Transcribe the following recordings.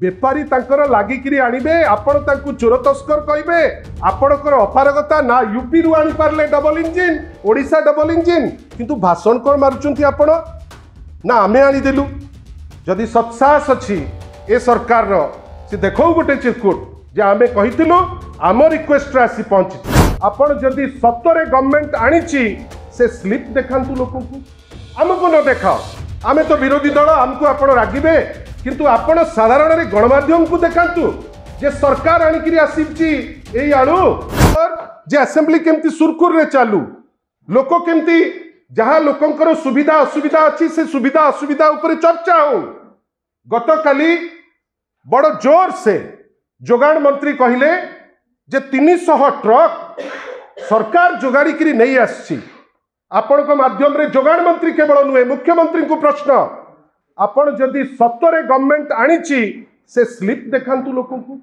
बेपारी तांकर लागिकिरी आनिबे आपण तांकु चोर तस्कर कहिबे आपणकर अपारगता ना यूपी रु आनी Parle double engine Odisha double engine किंतु भाषण कोन मारुचंती आपण ना आमे आनी देलु जदि सत्साहस अछि ए सरकार रो से देखौ गोटे चिरकुट जे आमे कहितिलु आम रिक्वेस्ट आसी पहुंची आपण जदि सत्तरे गवर्नमेंट आनीची से स्लिप देखांतु लोकंकु हमको न देखाओ आमे तो विरोधी दल हमको आपण रागिबे किंतु आपण साधारण रे गणमाध्यम को देखांतु जे सरकार आनिकिरी आसीची एई आळु जे असेंबली केमती सुरकुर रे चालू लोक केमती जहां लोकंकर सुविधा असुविधा अछि से सुविधा असुविधा ऊपर चर्चा हो गत काली बड़ जोर से जोगाण मंत्री कहिले जे 300 ट्रक सरकार जोगाड़िकी नहीं आसी आपण को माध्यम रे जोगाण मंत्री केवल नुहे मुख्यमंत्री को प्रश्न आपण जदि सत्तरे गवर्नमेंट आनीची से स्लिप देखांतु लोकंकु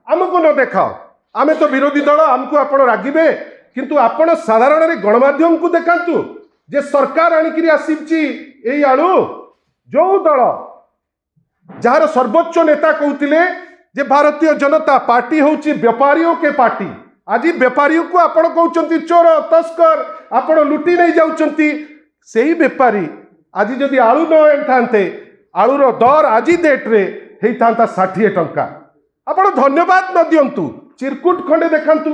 हमको न देखाओ आमे तो विरोधी दल हमको आपण रागिबे किंतु आपण साधारण रे गणमाध्यम को देखांतु जे सरकार आनिकिरी आसीची एई आळु जो दल जार सर्वोच्च नेता कहउतिले जे भारतीय जनता पार्टी होची व्यापारियों के पार्टी आज व्यापारी को आपण कहउचंती चोर तस्कर आपण लुटी नहीं जाउचंती सेही व्यापारी आज जदि आलू न एंठांते आलूर दर आज डेट रे हेइतांता 60 टंका आपण धन्यवाद न दियंतु चिरकुट खंडे देखांतु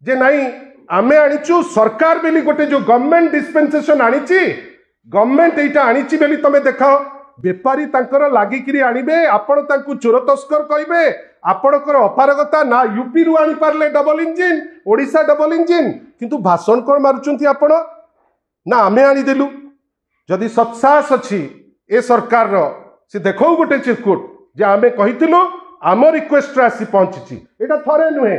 जे नहीं आमे आनिचु सरकार बेली गोटे जो गवर्नमेंट डिस्पेंसेशन आनीची गवर्नमेंट एटा आनीची बेली तमे देखाओ बेपारी तांकर लागिकिरी आनिबे आपण तांकु चोर तस्कर कहिबे आपणकर अपारगता ना यूपी रु आनी Parle double engine Odisha double engine किंतु भाषण कोन मारुचंती आपण ना आमे आनी देलु जदि सत्साहस अछि ए सरकार रो से देखौ गोटे चिरकुट जे आमे कहितिलु आम रिक्वेस्ट आसी पहुंची एटा थरे नुहे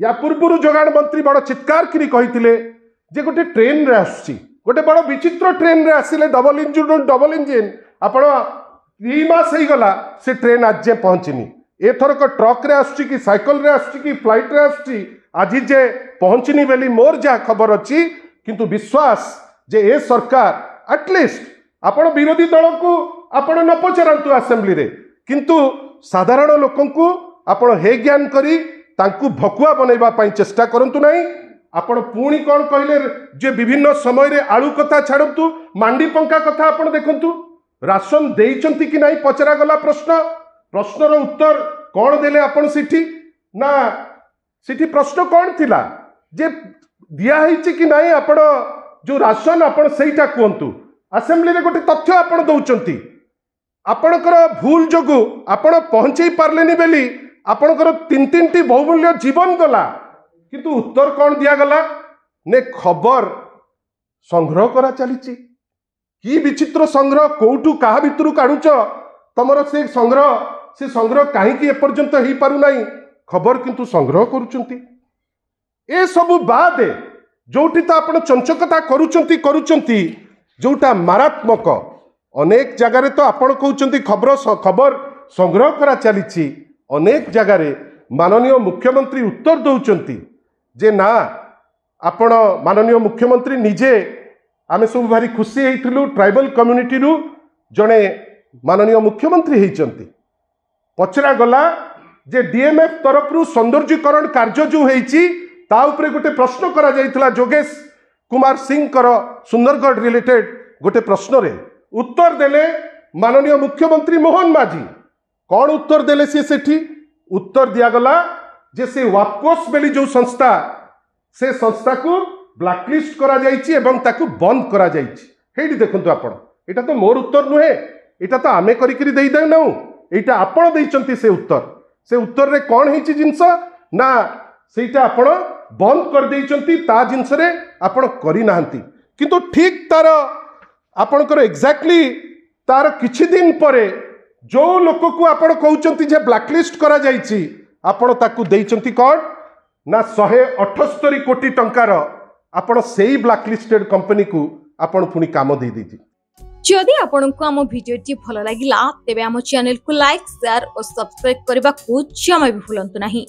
या पूर्व जोगाण मंत्री बड़ चित्कार करी कहितिले जे गोटे ट्रेन रे आसी गोटे बड़ विचित्र ट्रेन रे आसिले डबल इंजिन आपण 3 मास ही गला से ट्रेन आज जे पहुंचनी एथरक ट्रक रे आसी कि साइकिल रे आसी कि फ्लाइट रे आसी आज जे पहुंचनी बेली मोर जा खबर अछि किंतु विश्वास जे ए सरकार एटलिस्ट आपण विरोधी दल को आपण न पचरंतु असेंबली रे किंतु साधारण लोकन को आपण हे ज्ञान करी तांकु भकुआ बनैबा पई चेष्टा करंतु नाही आपण पुणी कोन कहले जे विभिन्न समय रे आळु कथा छाडंतु मांडी पंका कथा आपण देखंतु राशन देइचंती कि नाही पचरा गला प्रश्नर उत्तर कोन देले आपण सिठी ना सिठी प्रश्न कोन थिला जे दिया हिची कि नाही आपण जो राशन आपण सेटा कहतु असेंबली रे गोटे तथ्य आपण दउचंती आपणकर भूल जोगु आपण पहुंचई पारलेनी बेली आपणकर 3-3टी बहुमूल्य जीवन गला किंतु उत्तर कौन दिया गला ने खबर संग्रह करा चलीची की विचित्र संग्रह कोठू कहा भितरु काढुच तमर से संग्रह कहीं की एपर्यंत ही पारु नाही खबर किंतु संग्रह करूचंती ए सबु बादे जोटी तो आपण चंचकता करूचंती जोटा मारात्मक अनेक जगार तो आपण कहउचंती खबर संग्रह करा चलीची अनेक जगार माननीय मुख्यमंत्री उत्तर दउचंती जे ना आपण माननीय मुख्यमंत्री निजे आमे सब भारी खुशी हेइथिलु ट्राइबल कम्युनिटी रु जणे माननीय मुख्यमंत्री हेइचंती पचरा गला जे डीएमएफ तरफ रु सौंदर्यीकरण कार्य जो हेइची ता उपरे गोटे प्रश्न करा जाइथिला जोगेश कुमार सिंह कर सुंदरगढ़ रिलेटेड गोटे प्रश्न रे उत्तर देले माननीय मुख्यमंत्री मोहन माझी कौन उत्तर देले सी सेठी उत्तर दिया गला जे से वापकोस बेली जो संस्था से संस्था को ब्लैकलिस्ट करा जाइछि एवं ताकू बंद करा जाइछि हेडी देखंतु आपण एटा तो मोर उत्तर नुहे एटा तो आमे करी करी देई दे नउ एटा आपण देइचंती से उत्तर रे कौन हेछि जिंस ना सेटा आपण बंद कर देइचंती ता जिंस रे आपण करी नाहंती किंतु ठीक तार आपणकर एग्जैक्टली तार किछि दिन परे जो लोक को आपण कहउचंती जे ब्लैकलिस्ट करा जाइछि आपण ताकू देइचंती कौन ना 178 कोटी टंकार आपण सेही ब्लैकलिस्टेड कंपनी को आपण पुनी काम दे दीजिए। जदि आपण को हम वीडियो भल लागिला तेबे हम चैनल को लाइक शेयर और सब्सक्राइब करबा को जमा भी भूलंतु नहीं।